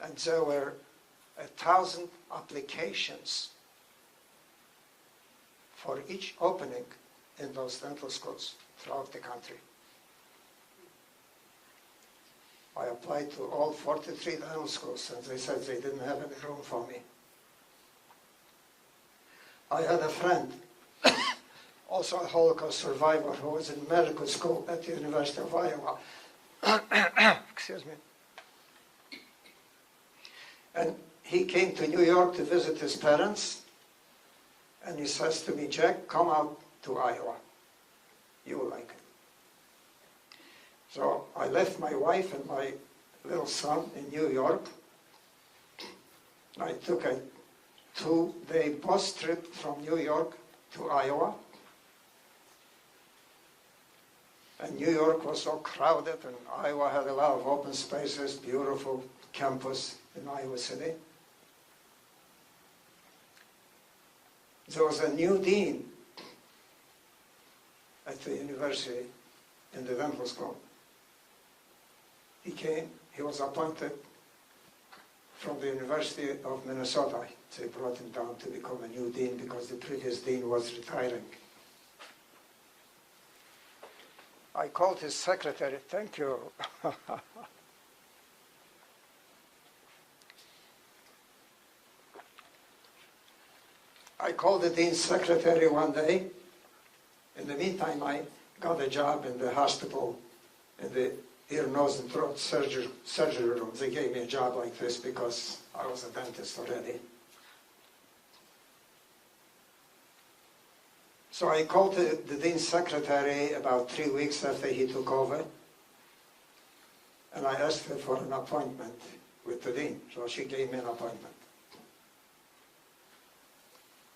S2: And there were 1,000 applications for each opening in those dental schools throughout the country. I applied to all 43 dental schools, and they said they didn't have any room for me. I had a friend, also a Holocaust survivor, who was in medical school at the University of Iowa. Excuse me. And he came to New York to visit his parents, and he says to me, "Jack, come out to Iowa. You will like it." So I left my wife and my little son in New York. I took a 2-day bus trip from New York to Iowa. And New York was so crowded, and Iowa had a lot of open spaces, beautiful campus in Iowa City. There was a new dean at the university in the dental school. He came, he was appointed from the University of Minnesota. They brought him down to become a new dean because the previous dean was retiring. I called his secretary, thank you. I called the dean's secretary one day. In the meantime, I got a job in the hospital, in the ear, nose, and throat surgery room. They gave me a job like this because I was a dentist already. So I called the dean's secretary about 3 weeks after he took over, and I asked her for an appointment with the dean. So she gave me an appointment.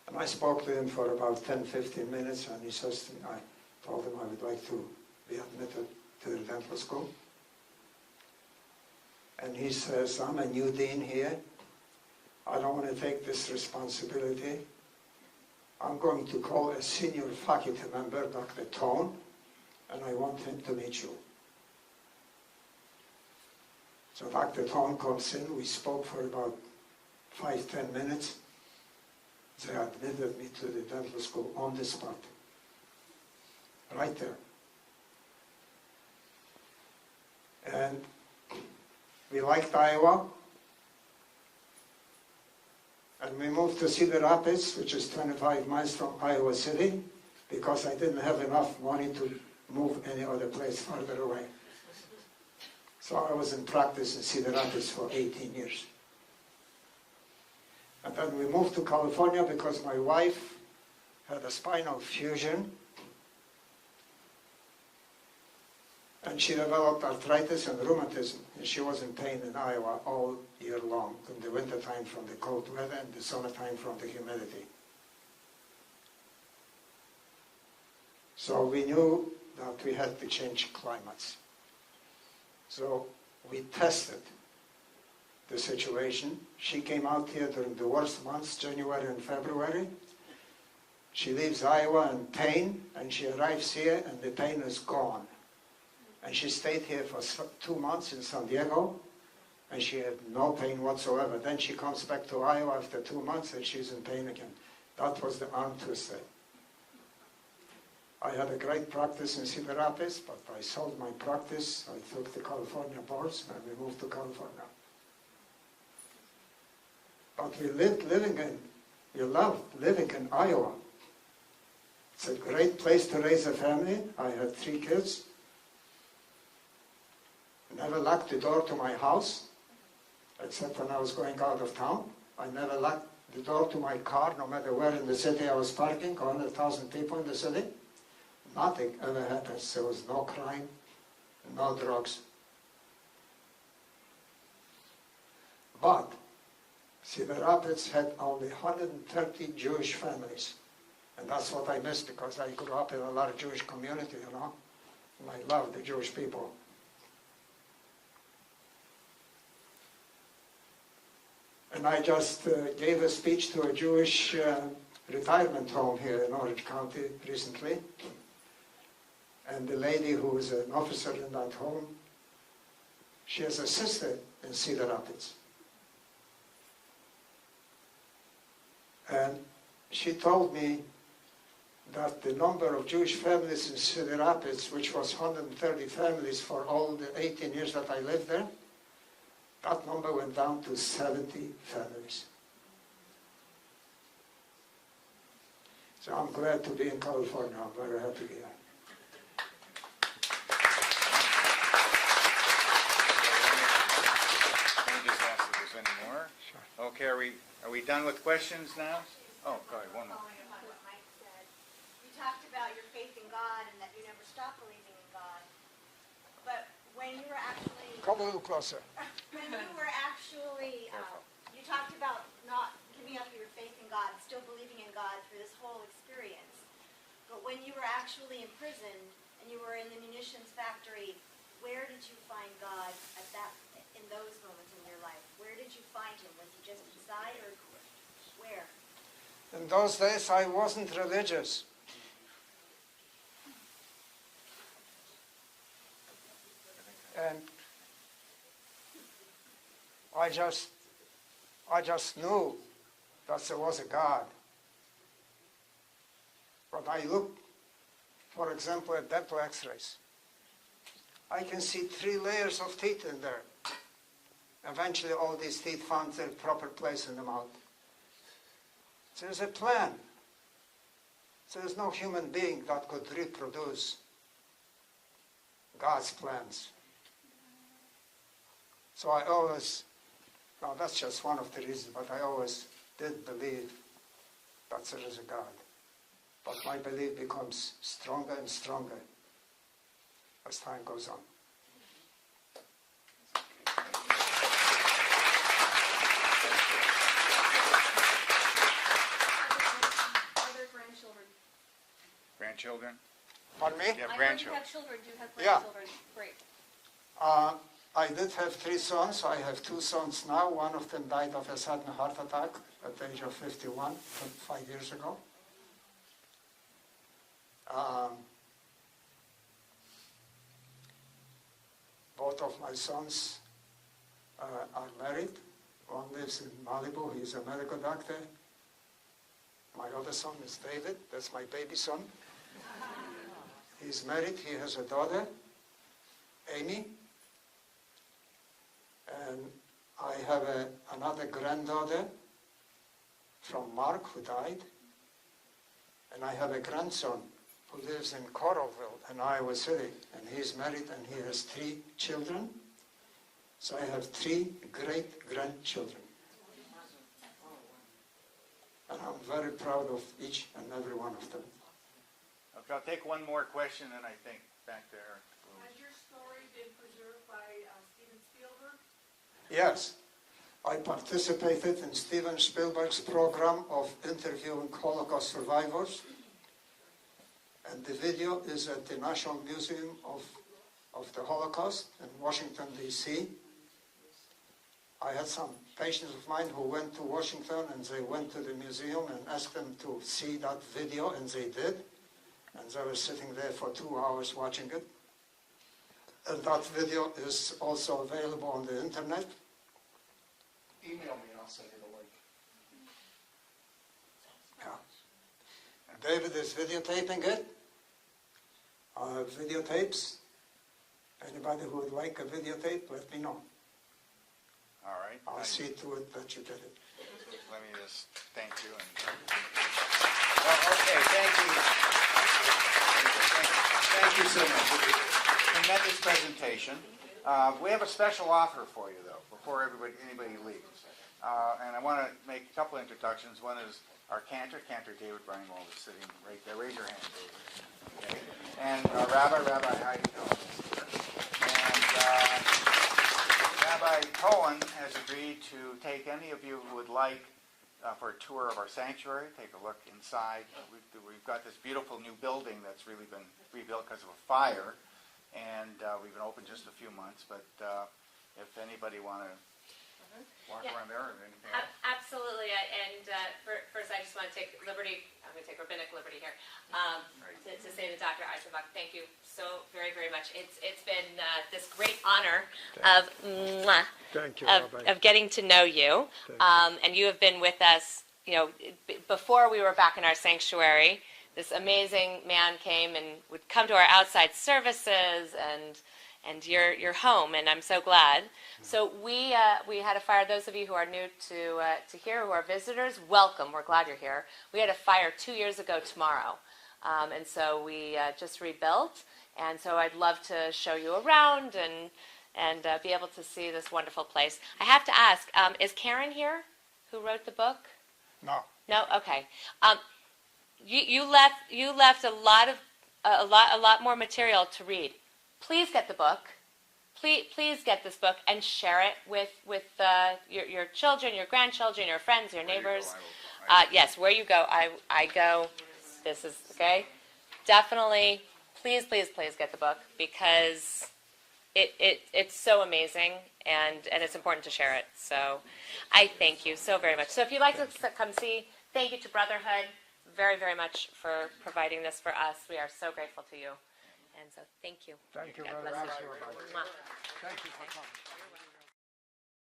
S2: And And I spoke to him for about 10-15 minutes, and he says to me, I told him I would like to be admitted to the dental school. And he says, I'm a new dean here. I don't want to take this responsibility. I'm going to call a senior faculty member, Dr. Tone, and I want him to meet you. So Dr. Tone comes in. We spoke for about 5-10 minutes. They admitted me to the dental school on the spot, right there. And we liked Iowa, and we moved to Cedar Rapids, which is 25 miles from Iowa City, because I didn't have enough money to move any other place farther away. So I was in practice in Cedar Rapids for 18 years. And then we moved to California because my wife had a spinal fusion, and she developed arthritis and rheumatism, and she was in pain in Iowa all year long, in the wintertime from the cold weather and the summertime from the humidity. So we knew that we had to change climates. So we tested the situation. She came out here during the worst months, January and February. She leaves Iowa in pain, and she arrives here, and the pain is gone. And she stayed here for 2 months in San Diego, and she had no pain whatsoever. Then she comes back to Iowa after 2 months, and she's in pain again. That was the arm twister. I had a great practice in Cedar Rapids, but I sold my practice. I took the California boards, and we moved to California. But we loved living in Iowa. It's a great place to raise a family. I had 3 kids. Never locked the door to my house, except when I was going out of town. I never locked the door to my car, no matter where in the city I was parking, 100,000 people in the city. Nothing ever happens. There was no crime, no drugs. But Cedar Rapids had only 130 Jewish families. And that's what I missed, because I grew up in a large Jewish community, you know. And I love the Jewish people. And I just gave a speech to a Jewish retirement home here in Orange County recently. And the lady who is an officer in that home, she has a sister in Cedar Rapids. And she told me that the number of Jewish families in Cedar Rapids, which was 130 families for all the 18 years that I lived there, that number went down to 70 families. So I'm glad to be in California. I'm very happy here.
S1: Let me just ask if there's any more.
S2: Sure.
S1: Okay, are we done with questions now? Oh, go ahead, one more.
S3: Following up on what Mike said, you talked about your faith in God and that you never stopped believing in God. But when you were actually,
S2: Come a little closer.
S3: when you were actually, you talked about not giving up your faith in God, still believing in God through this whole experience. But when you were actually imprisoned and you were in the munitions factory, where did you find God at that, in those moments in your life? Where did you find him? Was he just inside, or where?
S2: In those days, I wasn't religious. And I just knew that there was a God. But I looked, for example, at dental x-rays. I can see 3 layers of teeth in there. Eventually, all these teeth found their proper place in the mouth. There's a plan. There's no human being that could reproduce God's plans. So I always, now that's just one of the reasons, but I always did believe that there is a God. But my belief becomes stronger and stronger as time goes on.
S1: grandchildren?
S2: Pardon me?
S1: You have grandchildren?
S9: children. Do you have
S2: Yeah.
S9: Great.
S2: I did have 3 sons. I have 2 sons now. One of them died of a sudden heart attack at the age of 51, 5 years ago. Both of my sons are married. One lives in Malibu. He's a medical doctor. My other son is David. That's my baby son. He's married. He has a daughter, Amy. And I have another granddaughter from Mark, who died. And I have a grandson who lives in Coralville in Iowa City. And he's married and he has 3 children. So I have 3 great-grandchildren. And I'm very proud of each and every one of them.
S1: Okay, I'll take one more question, and I think back there.
S6: Has your story been preserved by Steven Spielberg?
S2: Yes, I participated in Steven Spielberg's program of interviewing Holocaust survivors. And the video is at the National Museum of the Holocaust in Washington, D.C. I had some patients of mine who went to Washington and they went to the museum and asked them to see that video, and they did. And they were sitting there for 2 hours watching it. And that video is also available on the internet.
S10: Email me and I'll send you the link.
S2: Yeah. And David is videotaping it. Videotapes. Anybody who would like a videotape, let me know.
S1: All right.
S2: I'll see to it that you get it.
S1: Let me just thank you. Well, okay, thank you. Thank you so much for the tremendous presentation. We have a special offer for you, though, before anybody leaves. And I want to make a couple introductions. One is our cantor, David Breinwald, is sitting right there. Raise your hand, David. Okay. And Rabbi, how you doing? And Rabbi Cohen has agreed to take any of you who would like for a tour of our sanctuary, take a look inside. We've got this beautiful new building that's really been rebuilt because of a fire, and we've been open just a few months, but if anybody want to walk around there or anything else.
S11: Absolutely, and first I just want to take liberty, I'm going to take rabbinic liberty here, to say to Dr. Eisenbach, thank you so very, very much. It's been this great honor of getting to know you, and you have been with us, before we were back in our sanctuary. This amazing man came and would come to our outside services, and you're home, and I'm so glad. So we had a fire. Those of you who are new to here, who are visitors, welcome. We're glad you're here. We had a fire 2 years ago tomorrow, and so we just rebuilt. And so I'd love to show you around and be able to see this wonderful place. I have to ask, is Karen here, who wrote the book?
S2: No.
S11: No. Okay. You left a lot more material to read. Please get the book. Please get this book and share it with your children, your grandchildren, your friends, your neighbors. Yes, where you go, I go. This is okay. Definitely, please get the book, because it's so amazing, and it's important to share it. So I thank you so very much. So if you'd like to come see, thank you to Brotherhood very, very much for providing this for us. We are so grateful to you. And so thank you.
S2: Thank you
S11: God
S2: very
S11: bless
S2: much.
S11: you.
S2: Thank you for coming.